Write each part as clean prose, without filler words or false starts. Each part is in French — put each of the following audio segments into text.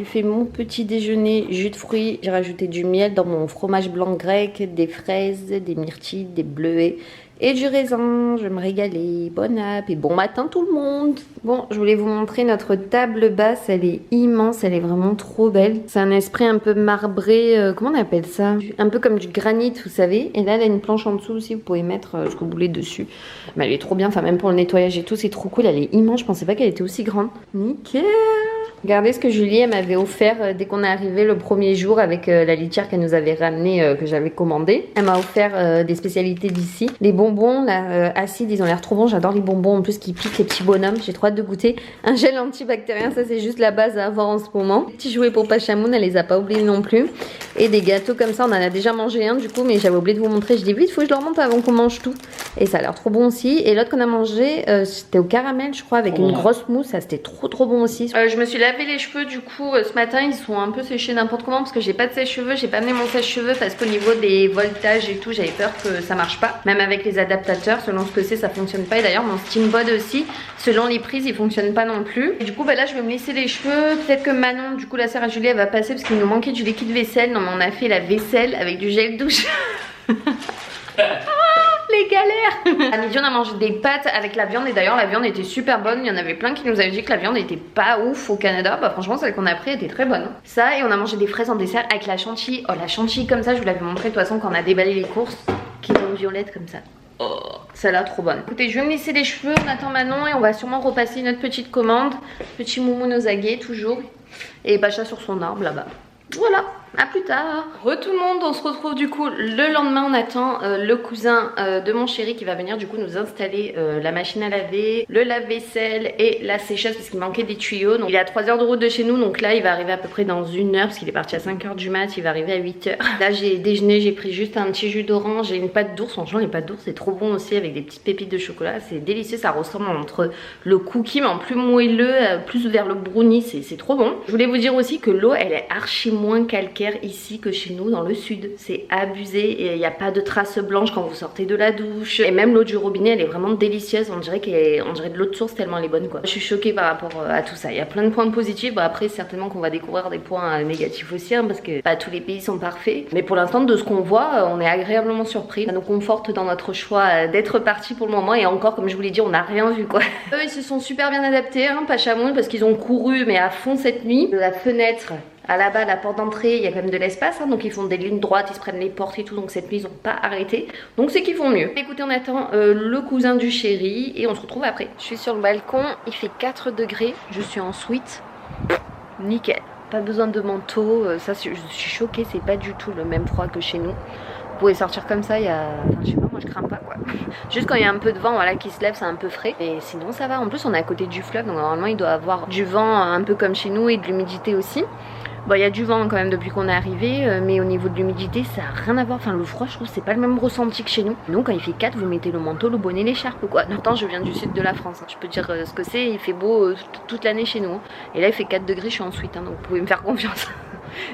suis fait mon petit déjeuner, jus de fruits. J'ai rajouté du miel dans mon fromage blanc grec, des fraises, des myrtilles, des bleuets et du raisin. Je vais me régaler. Bon app et bon matin tout le monde. Bon, je voulais vous montrer notre table basse. Elle est immense, elle est vraiment trop belle. C'est un esprit un peu marbré, comment on appelle ça? Un peu comme du granit, vous savez. Et là, elle a une planche en dessous aussi. Vous pouvez mettre ce que vous voulez dessus. Mais elle est trop bien, enfin même pour le nettoyage et tout, c'est trop cool. Elle est immense, je pensais pas qu'elle était aussi grande. Nickel. Regardez ce que Julie elle m'avait offert dès qu'on est arrivé le premier jour avec la litière qu'elle nous avait ramenée, que j'avais commandée. Elle m'a offert des spécialités d'ici. Les bonbons là, acides, ils ont l'air trop bons. J'adore les bonbons en plus qui piquent, les petits bonhommes. J'ai trop hâte de goûter. Un gel antibactérien, ça c'est juste la base à avoir en ce moment. Les petits jouets pour Pachamoun, elle les a pas oubliés non plus. Et des gâteaux comme ça, on en a déjà mangé un du coup, mais j'avais oublié de vous montrer. Je dis vite, faut que je leur montre avant qu'on mange tout. Et ça a l'air trop bon aussi. Et l'autre qu'on a mangé, c'était au caramel, je crois, avec une grosse mousse. Ça c'était trop bon aussi. Je me suis lavé les cheveux du coup ce matin, ils sont un peu séchés n'importe comment parce que j'ai pas de sèche-cheveux, j'ai pas amené mon sèche-cheveux parce qu'au niveau des voltages et tout, j'avais peur que ça marche pas. Même avec les adaptateurs, selon ce que c'est, ça fonctionne pas. Et d'ailleurs, mon Steambod aussi, selon les prises, il fonctionne pas non plus. Et du coup, bah là, je vais me laisser les cheveux. Peut-être que Manon, du coup, la sœur à Julie, elle va passer parce qu'il nous manquait du liquide vaisselle. Non, mais on a fait la vaisselle avec du gel douche. Les galères. À midi on a mangé des pâtes avec la viande et d'ailleurs la viande était super bonne. Il y en avait plein qui nous avaient dit que la viande était pas ouf au Canada. Bah franchement celle qu'on a pris était très bonne. Ça et on a mangé des fraises en dessert avec la chantilly. Oh la chantilly comme ça je vous l'avais montré de toute façon quand on a déballé les courses. Qui sont violettes comme ça. Oh, celle-là trop bonne. Écoutez, je vais me laisser les cheveux, on attend Manon et on va sûrement repasser notre petite commande. Petit moumoun aux aguets toujours. Et Pacha sur son arbre là-bas. Voilà, à plus tard. Re tout le monde, on se retrouve du coup le lendemain. On attend le cousin de mon chéri qui va venir du coup nous installer la machine à laver, le lave-vaisselle et la sécheuse parce qu'il manquait des tuyaux. Donc il est à 3 heures de route de chez nous, donc là il va arriver à peu près dans 1 heure parce qu'il est parti à 5 h du mat, il va arriver à 8 h. Là j'ai déjeuné, j'ai pris juste un petit jus d'orange et une pâte d'ours. Franchement les pâtes d'ours c'est trop bon aussi avec des petites pépites de chocolat, c'est délicieux, ça ressemble entre le cookie mais en plus moelleux, plus vers le brownie, c'est trop bon. Je voulais vous dire aussi que l'eau elle est archi moins calcaire ici que chez nous dans le sud, c'est abusé et il n'y a pas de traces blanches quand vous sortez de la douche et même l'eau du robinet elle est vraiment délicieuse, on dirait de l'eau de source tellement elle est bonne quoi. Je suis choquée par rapport à tout ça, il y a plein de points positifs, bon, après certainement qu'on va découvrir des points négatifs aussi hein, parce que pas tous les pays sont parfaits, mais pour l'instant de ce qu'on voit on est agréablement surpris, ça nous conforte dans notre choix d'être parti pour le moment et encore comme je vous l'ai dit on n'a rien vu quoi. Eux ils se sont super bien adaptés hein, Pachamoun parce qu'ils ont couru mais à fond cette nuit, de la fenêtre à là-bas, la porte d'entrée, il y a quand même de l'espace, hein, donc ils font des lignes droites, ils se prennent les portes et tout, donc cette nuit ils n'ont pas arrêté. Donc c'est qu'ils font mieux. Écoutez, on attend le cousin du chéri et on se retrouve après. Je suis sur le balcon, il fait 4 degrés, je suis en sweat. Nickel. Pas besoin de manteau, ça je suis choquée, c'est pas du tout le même froid que chez nous. Vous pouvez sortir comme ça, il y a... Enfin, je sais pas, moi je crains pas quoi. Juste quand il y a un peu de vent voilà, qui se lève, c'est un peu frais. Et sinon ça va, en plus on est à côté du fleuve, donc normalement il doit avoir du vent un peu comme chez nous et de l'humidité aussi. Bon, il y a du vent quand même depuis qu'on est arrivé, mais au niveau de l'humidité, ça n'a rien à voir. Enfin, le froid, je trouve, c'est pas le même ressenti que chez nous. Donc, quand il fait 4, vous mettez le manteau, le bonnet, l'écharpe, quoi. Pourtant, je viens du sud de la France. Hein. Je peux dire ce que c'est. Il fait beau toute l'année chez nous. Hein. Et là, il fait 4 degrés, je suis en suite. Hein, donc, vous pouvez me faire confiance.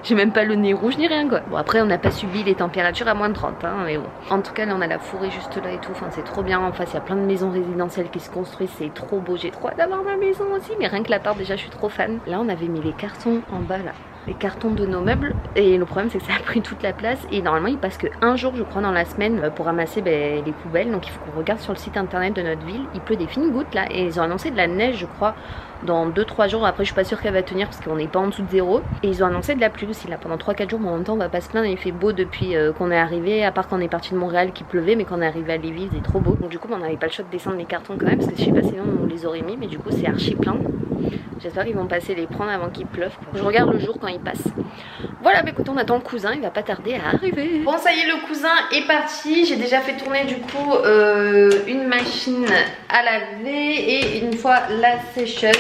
J'ai même pas le nez rouge ni rien, quoi. Bon, après, on n'a pas subi les températures à moins de 30, hein, mais bon. En tout cas, là, on a la forêt juste là et tout. Enfin, c'est trop bien. En face, il y a plein de maisons résidentielles qui se construisent. C'est trop beau. J'ai trop hâte d'avoir ma maison aussi. Mais rien que l'appart, déjà, je suis trop fan. Là, on avait mis les cartons en bas, là. Les cartons de nos meubles et le problème c'est que ça a pris toute la place et normalement il passe que un jour je crois dans la semaine pour ramasser les poubelles, donc il faut qu'on regarde sur le site internet de notre ville. Il pleut des fines gouttes là et ils ont annoncé de la neige je crois dans 2-3 jours. Après je suis pas sûre qu'elle va tenir parce qu'on n'est pas en dessous de 0 et ils ont annoncé de la pluie aussi là pendant 3-4 jours, mais en même temps on va pas se plaindre, il fait beau depuis qu'on est arrivé, à part quand on est parti de Montréal qui pleuvait, mais quand on est arrivé à Lévis il faisait trop beau, donc du coup on n'avait pas le choix de descendre les cartons quand même parce que je sais pas sinon on les aurait mis, mais du coup c'est archi plein. J'espère qu'ils vont passer les prendre avant qu'ils pleuvent. Je regarde le jour quand ils passent. Voilà, bah écoutez, on attend le cousin, il va pas tarder à arriver. Bon, ça y est, le cousin est parti. J'ai déjà fait tourner du coup une machine à laver et une fois la sécheuse.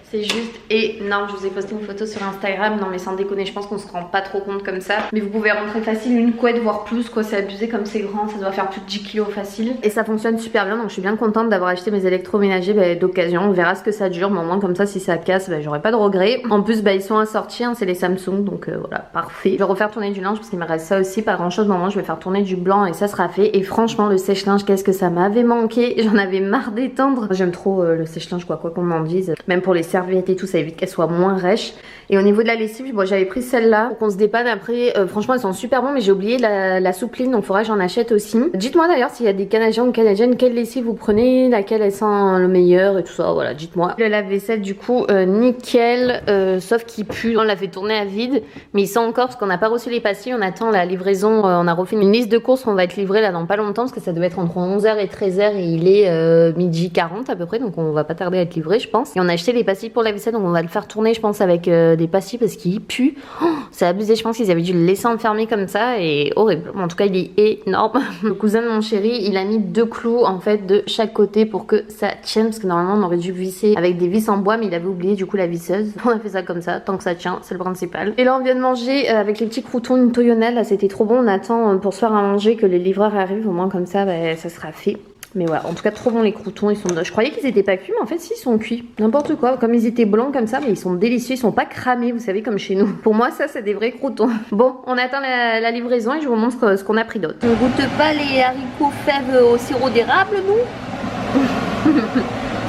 C'est juste énorme. Je vous ai posté une photo sur Instagram. Non mais sans déconner, je pense qu'on se rend pas trop compte comme ça. Mais vous pouvez rentrer facile une couette voire plus quoi. C'est abusé comme c'est grand. Ça doit faire plus de 10 kilos facile. Et ça fonctionne super bien. Donc je suis bien contente d'avoir acheté mes électroménagers d'occasion. On verra ce que ça dure. Mais au moins comme ça si ça casse j'aurai pas de regrets. En plus ils sont assortis hein, c'est les Samsung. Donc voilà parfait. Je vais refaire tourner du linge parce qu'il me reste ça aussi. Pas grand chose. Au moment je vais faire tourner du blanc et ça sera fait. Et franchement le sèche-linge qu'est-ce que ça m'avait manqué. J'en avais marre d'étendre. J'aime trop le sèche-linge quoi qu'on m'en dise. Même pour les serviettes serviettes et tout, ça évite qu'elles soient moins rêches. Et au niveau de la lessive, bon, j'avais pris celle-là pour qu'on se dépanne après. Franchement, elles sont super bonnes, mais j'ai oublié la soupline, donc faudra que j'en achète aussi. Dites-moi d'ailleurs s'il y a des Canadiens ou Canadiennes, quelle lessive vous prenez, laquelle elle sent le meilleur et tout ça. Voilà, dites-moi. Le lave-vaisselle, du coup, nickel, sauf qu'il pue. On l'a fait tourner à vide, mais il sent encore parce qu'on n'a pas reçu les pastilles. On attend la livraison. On a refait une liste de courses. On va être livré là dans pas longtemps parce que ça devait être entre 11h et 13h et il est 12h40 à peu près, donc on va pas tarder à être livré, je pense. Et on a acheté les pastilles pour la vaisselle, donc on va le faire tourner, je pense, avec des pastilles parce qu'il pue. Oh, c'est abusé, je pense qu'ils avaient dû le laisser enfermé comme ça et horrible. En tout cas, il est énorme. Le cousin de mon chéri, il a mis 2 clous en fait de chaque côté pour que ça tienne parce que normalement on aurait dû visser avec des vis en bois, mais il avait oublié du coup la visseuse. On a fait ça comme ça, tant que ça tient, c'est le principal. Et là, on vient de manger avec les petits croutons une toyonnelle. Là, c'était trop bon. On attend pour se faire à manger que les livreurs arrivent, au moins comme ça, bah, ça sera fait. Mais voilà, en tout cas trop bons les croutons, ils sont... Je croyais qu'ils étaient pas cuits, mais en fait si, ils sont cuits. N'importe quoi, comme ils étaient blancs comme ça, mais ils sont délicieux, ils sont pas cramés, vous savez, comme chez nous. Pour moi, ça c'est des vrais croutons. Bon, on attend la livraison et je vous montre ce qu'on a pris d'autre. On goûte pas les haricots fèves au sirop d'érable, nous?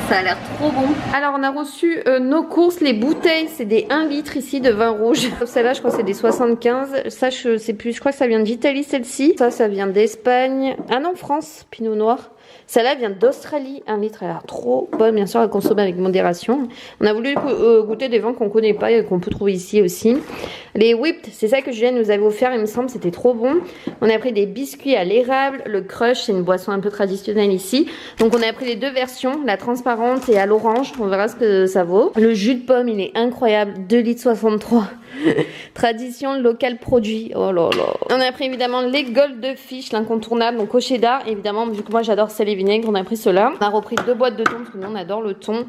Ça a l'air trop bon. Alors on a reçu nos courses, les bouteilles, c'est des 1 litre ici de vin rouge. Celle-là je crois c'est des 75. Ça je sais plus, je crois que ça vient d'Italie celle-ci. Ça vient d'Espagne. Ah non, France, Pinot Noir. Celle-là vient d'Australie, 1 litre, elle a l'air trop bonne, bien sûr à consommer avec modération. On a voulu goûter des vins qu'on connaît pas et qu'on peut trouver ici aussi. Les whipped, c'est ça que Julien nous avait offert, il me semble, c'était trop bon. On a pris des biscuits à l'érable, le crush, c'est une boisson un peu traditionnelle ici. Donc on a pris les 2 versions, la transparente et à l'orange, on verra ce que ça vaut. Le jus de pomme, il est incroyable, 2 litres 63. Tradition local produit. Oh là là. On a pris évidemment les Goldfish, l'incontournable, donc au cheddar. Évidemment, vu que moi j'adore sel et vinaigre, on a pris cela. On a repris 2 boîtes de thon parce que nous on adore le thon.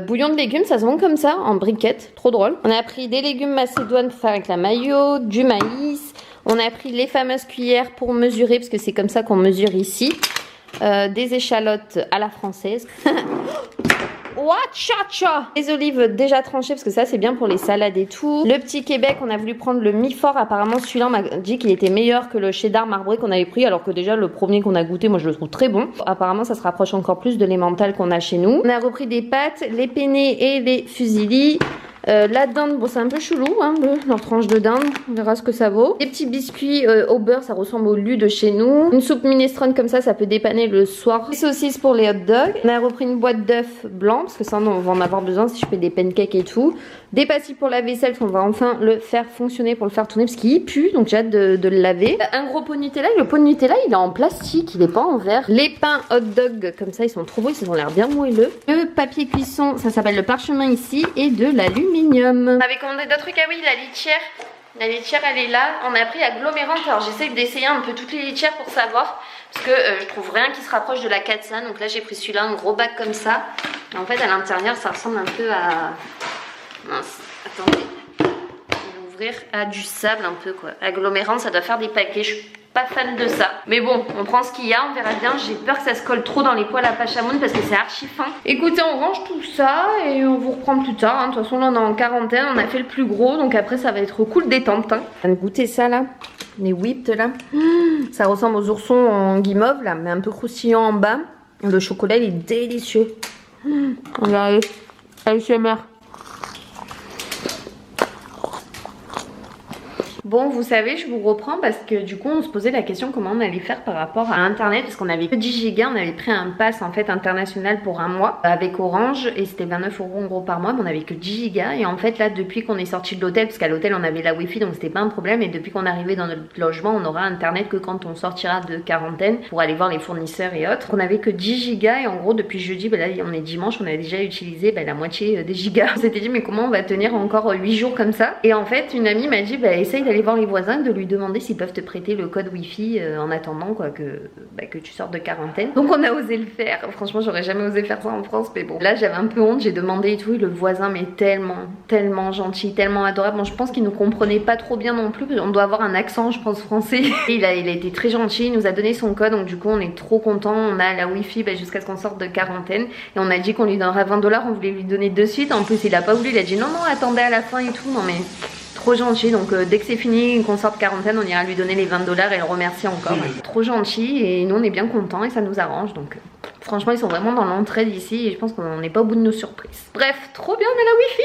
Bouillon de légumes, ça se vend comme ça en briquette, trop drôle. On a pris des légumes macédoines pour faire avec la mayo, du maïs. On a pris les fameuses cuillères pour mesurer parce que c'est comme ça qu'on mesure ici. Des échalotes à la française. Wachacha! Les olives déjà tranchées parce que ça c'est bien pour les salades et tout. Le petit Québec, on a voulu prendre le mi-fort. Apparemment celui-là on m'a dit qu'il était meilleur que le cheddar marbré qu'on avait pris, alors que déjà le premier qu'on a goûté, moi je le trouve très bon. Apparemment ça se rapproche encore plus de l'emmental qu'on a chez nous. On a repris des pâtes, les penne et les fusilli. La dinde, bon c'est un peu chelou hein, leur tranche de dinde, on verra ce que ça vaut. Des petits biscuits au beurre, ça ressemble au lu de chez nous. Une soupe minestrone comme ça peut dépanner le soir. Des saucisses pour les hot dogs. On a repris une boîte d'œufs blancs parce que ça on va en avoir besoin si je fais des pancakes et tout. Des pastilles pour la vaisselle parce qu'on va enfin le faire fonctionner pour le faire tourner parce qu'il pue, donc j'ai hâte de le laver. Un gros pot de Nutella, le pot de Nutella il est en plastique, il est pas en verre. Les pains hot dog comme ça ils sont trop beaux, ils ont l'air bien moelleux. Le papier cuisson, ça s'appelle le parchemin ici, et de l'aluminium. On avait commandé d'autres trucs, ah oui la litière. La litière elle est là, on a pris agglomérante, alors j'essaie d'essayer un peu toutes les litières pour savoir. Parce que je trouve rien qui se rapproche de la Katsa, donc là j'ai pris celui-là, un gros bac comme ça. Et en fait à l'intérieur ça ressemble un peu à... Mince, attendez. Je vais ouvrir à du sable un peu quoi. Agglomérant, ça doit faire des paquets. Je suis pas fan de ça. Mais bon, on prend ce qu'il y a, on verra bien. J'ai peur que ça se colle trop dans les poêles à pachamoun parce que c'est archi fin. Écoutez, on range tout ça et on vous reprend plus tard. Hein. De toute façon, là on est en quarantaine, on a fait le plus gros. Donc après, ça va être cool détente. Hein. On va goûter ça là. Les whipped là. Ça ressemble aux oursons en guimauve là, mais un peu croustillant en bas. Le chocolat, il est délicieux. Regardez. ASMR. Bon, vous savez, je vous reprends parce que du coup, on se posait la question comment on allait faire par rapport à Internet. Parce qu'on avait que 10 gigas, on avait pris un pass en fait international pour un mois avec Orange et c'était 29 € en gros par mois, mais on avait que 10 gigas. Et en fait, là, depuis qu'on est sorti de l'hôtel, parce qu'à l'hôtel, on avait la Wi-Fi donc c'était pas un problème. Et depuis qu'on est arrivé dans notre logement, on aura Internet que quand on sortira de quarantaine pour aller voir les fournisseurs et autres. On avait que 10 gigas et en gros, depuis jeudi, là, on est dimanche, on a déjà utilisé la moitié des gigas. On s'était dit, mais comment on va tenir encore 8 jours comme ça? Et en fait, une amie m'a dit, essaye d'aller voir les voisins, de lui demander s'ils peuvent te prêter le code wifi en attendant quoi que tu sortes de quarantaine. Donc on a osé le faire. Franchement j'aurais jamais osé faire ça en France, mais bon là j'avais un peu honte, j'ai demandé et tout, et le voisin mais tellement gentil, tellement adorable. Bon, je pense qu'il nous comprenait pas trop bien non plus, on doit avoir un accent je pense français. Et il a été très gentil, il nous a donné son code, donc du coup on est trop content. On a la wifi jusqu'à ce qu'on sorte de quarantaine et on a dit qu'on lui donnera 20 $, on voulait lui donner de suite. En plus il a pas voulu, il a dit non attendez à la fin et tout. Non mais trop gentil, donc dès que c'est fini, qu'on sorte quarantaine, on ira lui donner les 20 $ et le remercier encore. Trop gentil et nous on est bien contents et ça nous arrange, donc Franchement, ils sont vraiment dans l'entrée d'ici et je pense qu'on n'est pas au bout de nos surprises. Bref, trop bien, on a la wifi.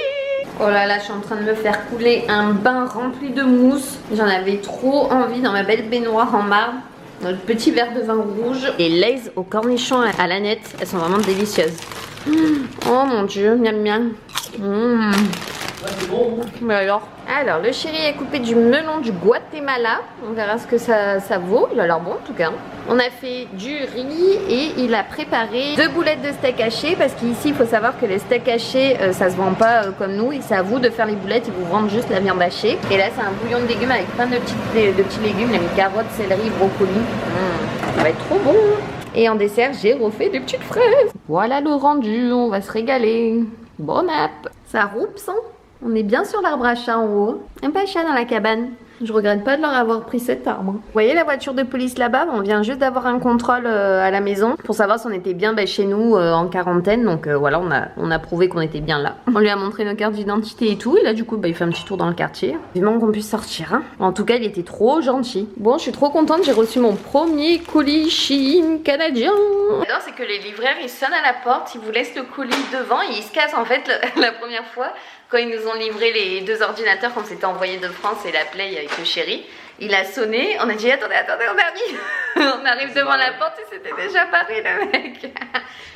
Oh là là, je suis en train de me faire couler un bain rempli de mousse. J'en avais trop envie dans ma belle baignoire en marbre. Notre petit verre de vin rouge. Et Lay's au cornichon à l'aneth, elles sont vraiment délicieuses. Oh mon dieu, miam miam. Mais alors, le chéri a coupé du melon du Guatemala. On verra ce que ça vaut. Il a l'air bon en tout cas. On a fait du riz et il a préparé 2 boulettes de steak haché. Parce qu'ici, il faut savoir que les steaks hachés, ça se vend pas comme nous. Et c'est à vous de faire les boulettes. Ils vous vendent juste la viande hachée. Et là, c'est un bouillon de légumes avec plein de petits légumes. Il a mis carottes, céleri, brocoli. Ça va être trop bon. Et en dessert, j'ai refait des petites fraises. Voilà le rendu. On va se régaler. Bon app. Ça roupe, hein. On est bien sur l'arbre à chat en haut. Un pas chat dans la cabane. Je regrette pas de leur avoir pris cet arbre. Vous voyez la voiture de police là-bas? On vient juste d'avoir un contrôle à la maison pour savoir si on était bien chez nous en quarantaine. Donc voilà, on a prouvé qu'on était bien là. On lui a montré nos cartes d'identité et tout. Et là du coup, il fait un petit tour dans le quartier. Vivement qu'on puisse sortir. Hein. En tout cas, il était trop gentil. Bon, je suis trop contente. J'ai reçu mon premier colis Shein canadien. Alors, c'est que les livreurs, ils sonnent à la porte. Ils vous laissent le colis devant et ils se cassent en fait la première fois. Quand ils nous ont livré les 2 ordinateurs qu'on s'était envoyés de France et la Play avec le chéri, il a sonné, on a dit attendez, on arrive. On arrive devant la porte et c'était déjà paré le mec.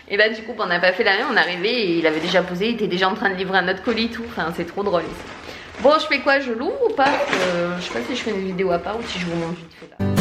Et là du coup on n'a pas fait la même, on est arrivé et il avait déjà posé, il était déjà en train de livrer un autre colis et tout, enfin c'est trop drôle ici. Bon je fais quoi, je l'ouvre ou pas? Je sais pas si je fais une vidéo à part ou si je vous montre vite fait là.